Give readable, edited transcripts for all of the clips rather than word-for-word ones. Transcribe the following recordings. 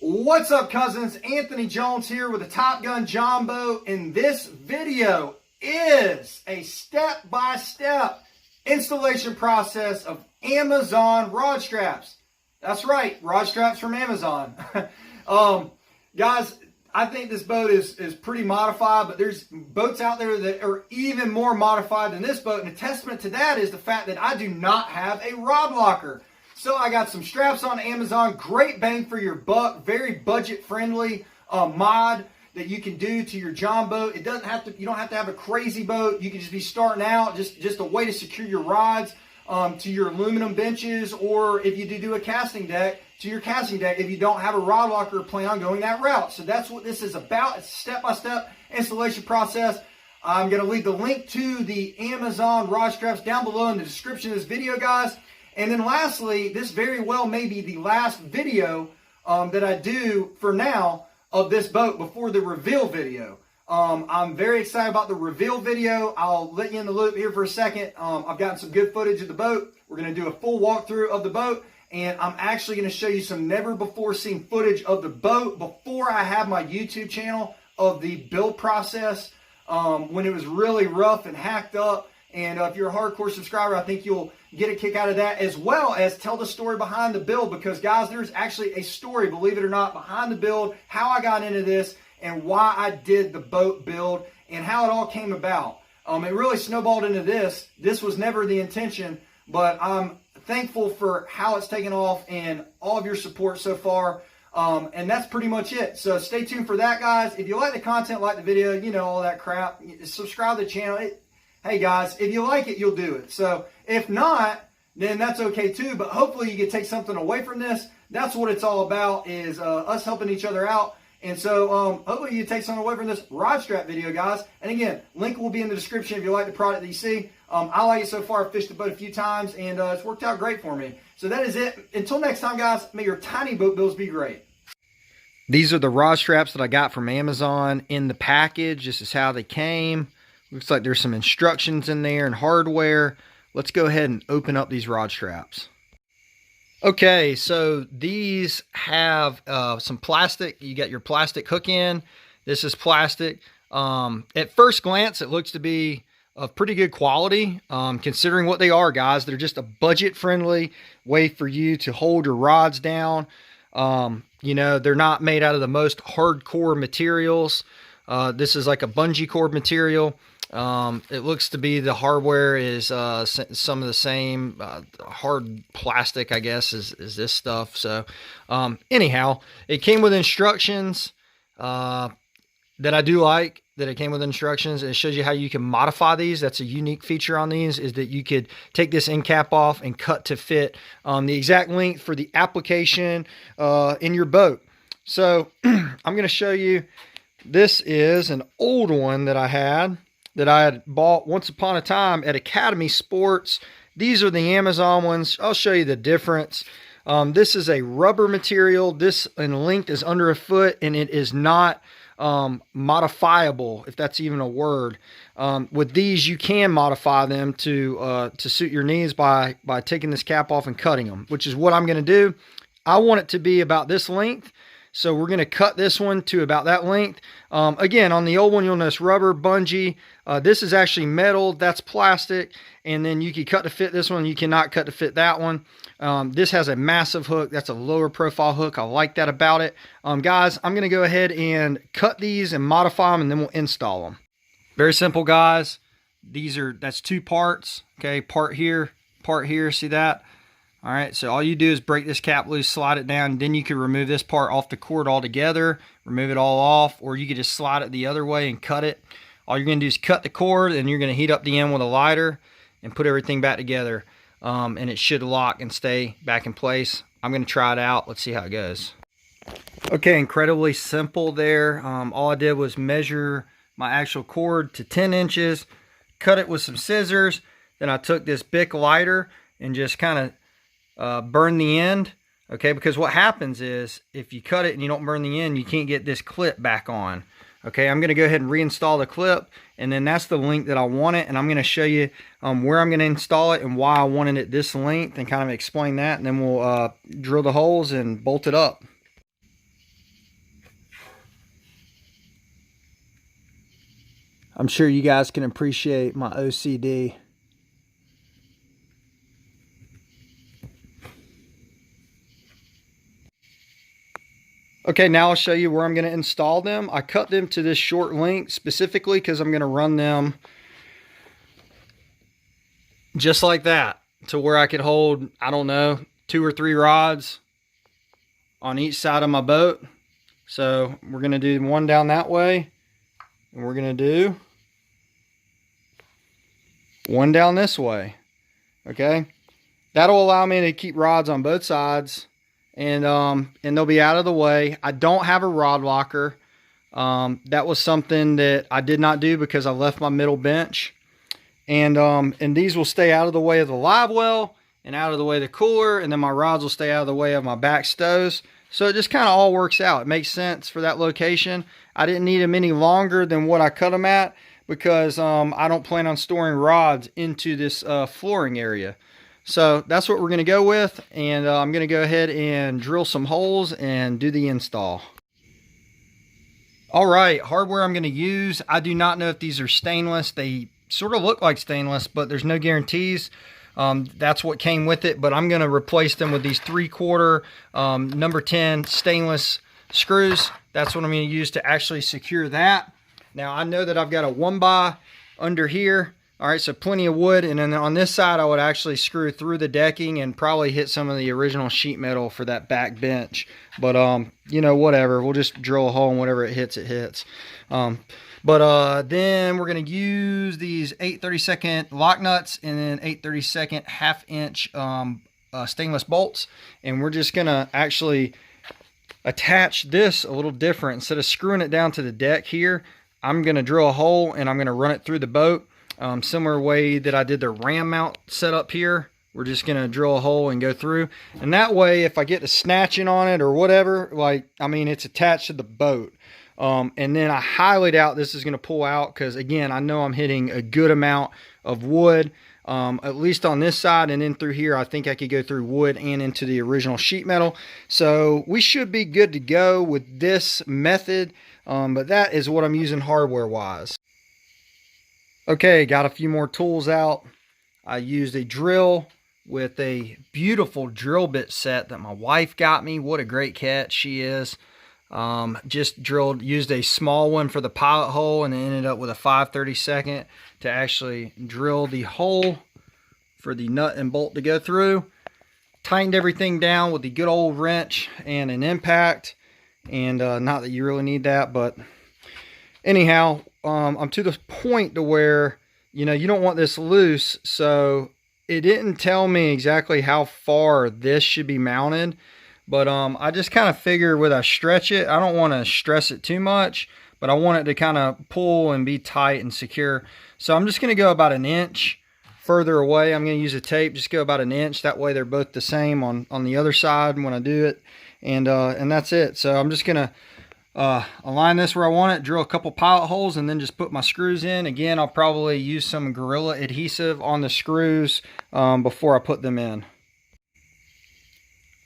What's up, cousins? Anthony Jones here with the Top Gun John boat, and this video is a step-by-step installation process of Amazon rod straps. That's right, rod straps from Amazon. Guys, I think this boat is pretty modified, but there's boats out there that are even more modified than this boat, and a testament to that is the fact that I do not have a rod locker. So I got some straps on Amazon, great bang for your buck, very budget friendly mod that you can do to your John boat. It doesn't have to, you don't have to have a crazy boat. You can just be starting out, just a way to secure your rods to your aluminum benches, or if you do a casting deck, to your casting deck if you don't have a rod locker or plan on going that route. So that's what this is about. It's a step-by-step installation process. I'm going to leave the link to the Amazon rod straps down below in the description of this video, guys. And then lastly, this very well may be the last video that I do for now of this boat before the reveal video. I'm very excited about the reveal video. I'll let you in the loop here for a second. I've gotten some good footage of the boat. We're going to do a full walkthrough of the boat. And I'm actually going to show you some never before seen footage of the boat before I have my YouTube channel of the build process when it was really rough and hacked up. And if you're a hardcore subscriber, I think you'll get a kick out of that, as well as tell the story behind the build, because guys, there's actually a story, believe it or not, behind the build, how I got into this and why I did the boat build and how it all came about. It really snowballed into this. This was never the intention, but I'm thankful for how it's taken off and all of your support so far. And that's pretty much it. So stay tuned for that, guys. If you like the content, like the video, you know, all that crap, subscribe to the channel. Hey guys, if you like it, you'll do it. So if not, then that's okay too. But hopefully you can take something away from this. That's what it's all about, is us helping each other out. And so hopefully you take something away from this rod strap video, guys. And again, link will be in the description if you like the product that you see. I like it so far. I've fished the boat a few times, and it's worked out great for me. So that is it. Until next time, guys, may your tiny boat builds be great. These are the rod straps that I got from Amazon in the package. This is how they came. Looks like there's some instructions in there and hardware. Let's go ahead and open up these rod straps. Okay, so these have some plastic. You got your plastic hook in. This is plastic. At first glance, it looks to be of pretty good quality, considering what they are, guys. They're just a budget-friendly way for you to hold your rods down. You know, they're not made out of the most hardcore materials. This is like a bungee cord material. It looks to be the hardware is some of the same hard plastic, I guess, as this stuff. So anyhow, it came with instructions that I do like, that it came with instructions. It shows you how you can modify these. That's a unique feature on these, is that you could take this end cap off and cut to fit the exact length for the application in your boat. So I'm going to show you. This is an old one that I had bought once upon a time at Academy Sports. These are the Amazon ones. I'll show you the difference. This is a rubber material. This in length is under a foot, and it is not modifiable, if that's even a word. With these, you can modify them to suit your needs by taking this cap off and cutting them, which is what I'm going to do. I want it to be about this length. So we're going to cut this one to about that length. Again, on the old one, you'll notice rubber, bungee. This is actually metal. That's plastic. And then you can cut to fit this one. You cannot cut to fit that one. This has a massive hook. That's a lower profile hook. I like that about it. Guys, I'm going to go ahead and cut these and modify them, and then we'll install them. Very simple, guys. That's two parts. Okay, part here, see that? All right, so all you do is break this cap loose, slide it down, and then you can remove this part off the cord altogether, remove it all off, or you could just slide it the other way and cut it. All you're going to do is cut the cord, and you're going to heat up the end with a lighter and put everything back together, and it should lock and stay back in place. I'm going to try it out. Let's see how it goes. Okay, incredibly simple there. All I did was measure my actual cord to 10 inches, cut it with some scissors, then I took this Bic lighter and just kind of burn the end. Okay, because what happens is if you cut it and you don't burn the end, you can't get this clip back on. Okay, I'm going to go ahead and reinstall the clip, and then that's the length that I want it, and I'm going to show you where I'm going to install it and why I wanted it this length, and kind of explain that, and then we'll drill the holes and bolt it up. I'm sure you guys can appreciate my OCD. Okay, now I'll show you where I'm going to install them. I cut them to this short length specifically because I'm going to run them just like that to where I could hold, I don't know, 2 or 3 rods on each side of my boat. So we're going to do one down that way, and we're going to do one down this way. Okay, that'll allow me to keep rods on both sides, and they'll be out of the way. I don't have a rod locker. That was something that I did not do because I left my middle bench, and these will stay out of the way of the live well and out of the way of the cooler, and then my rods will stay out of the way of my back stows. So it just kind of all works out. It makes sense for that location. I didn't need them any longer than what I cut them at because I don't plan on storing rods into this flooring area. So that's what we're going to go with, and I'm going to go ahead and drill some holes and do the install. All right, hardware I'm going to use. I do not know if these are stainless. They sort of look like stainless, but there's no guarantees. That's what came with it, but I'm going to replace them with these 3/4 number 10 stainless screws. That's what I'm going to use to actually secure that. Now I know that I've got a 1x under here. All right, so plenty of wood, and then on this side I would actually screw through the decking and probably hit some of the original sheet metal for that back bench. But you know, whatever, we'll just drill a hole, and whatever it hits, it hits. Then we're going to use these 8/32 lock nuts and then 8/32 1/2-inch stainless bolts, and we're just going to actually attach this a little different. Instead of screwing it down to the deck here, I'm going to drill a hole and I'm going to run it through the boat, similar way that I did the ram mount setup here. We're just going to drill a hole and go through, and that way if I get to snatching on it or whatever, like, I mean, it's attached to the boat. And then I highly doubt this is going to pull out because, again, I know I'm hitting a good amount of wood, at least on this side, and then through here I think I could go through wood and into the original sheet metal. So we should be good to go with this method, but that is what I'm using hardware wise. Okay, got a few more tools out. I used a drill with a beautiful drill bit set that my wife got me. What a great catch she is. Just used a small one for the pilot hole, and then ended up with a 5/32 to actually drill the hole for the nut and bolt to go through. Tightened everything down with the good old wrench and an impact, and not that you really need that, but anyhow, I'm to the point to where, you know, you don't want this loose, so it didn't tell me exactly how far this should be mounted. But I just kind of figure with I stretch it, I don't want to stress it too much, but I want it to kind of pull and be tight and secure. So I'm just going to go about 1 inch further away. I'm going to use a tape, just go about 1 inch. That way they're both the same on the other side when I do it. And that's it. So I'm just going to align this where I want it, drill a couple pilot holes, and then just put my screws in. Again, I'll probably use some Gorilla adhesive on the screws before I put them in.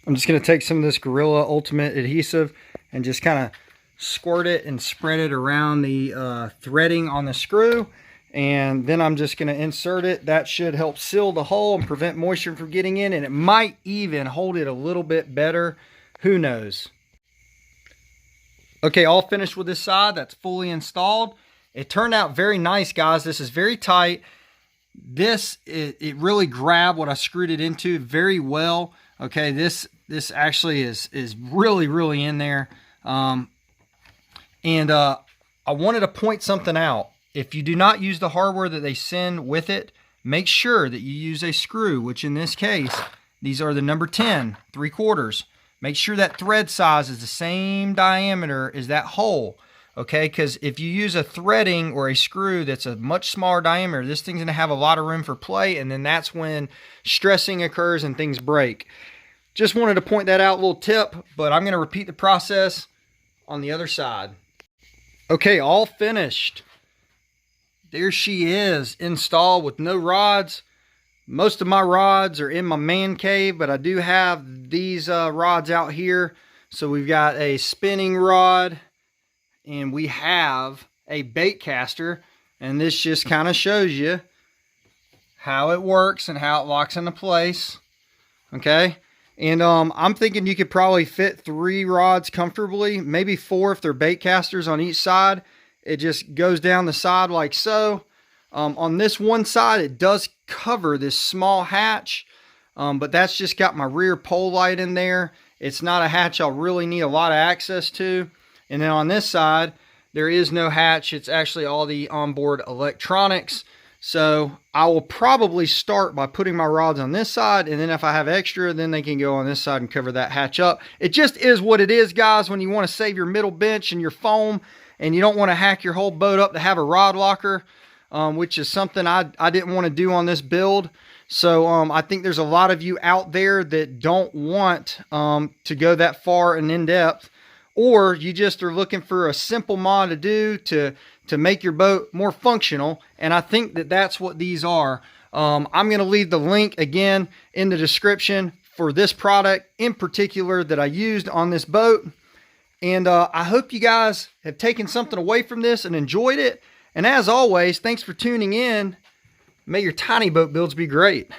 I'm just going to take some of this Gorilla Ultimate adhesive and just kind of squirt it and spread it around the threading on the screw. And then I'm just going to insert it. That should help seal the hole and prevent moisture from getting in. And it might even hold it a little bit better. Who knows? Okay, all finished with this side. That's fully installed. It turned out very nice, guys. This is very tight. It really grabbed what I screwed it into very well. Okay, this actually is really in there. I wanted to point something out. If you do not use the hardware that they send with it, make sure that you use a screw, which in this case, these are the number 10, 3/4. Make sure that thread size is the same diameter as that hole. Okay, because if you use a threading or a screw that's a much smaller diameter, this thing's going to have a lot of room for play, and then that's when stressing occurs and things break. Just wanted to point that out, little tip, but I'm going to repeat the process on the other side. Okay, all finished. There she is, installed with no rods. Most of my rods are in my man cave, but I do have these rods out here. So we've got a spinning rod, and we have a bait caster. And this just kind of shows you how it works and how it locks into place. Okay. And I'm thinking you could probably fit 3 rods comfortably, maybe 4 if they're bait casters on each side. It just goes down the side like so. On this one side, it does cover this small hatch, but that's just got my rear pole light in there. It's not a hatch I'll really need a lot of access to. And then on this side, there is no hatch. It's actually all the onboard electronics. So I will probably start by putting my rods on this side, and then if I have extra, then they can go on this side and cover that hatch up. It just is what it is, guys, when you want to save your middle bench and your foam, and you don't want to hack your whole boat up to have a rod locker, which is something I didn't want to do on this build. So I think there's a lot of you out there that don't want to go that far and in depth, or you just are looking for a simple mod to do to make your boat more functional. And I think that that's what these are. I'm going to leave the link again in the description for this product in particular that I used on this boat. And I hope you guys have taken something away from this and enjoyed it. And as always, thanks for tuning in. May your tiny boat builds be great.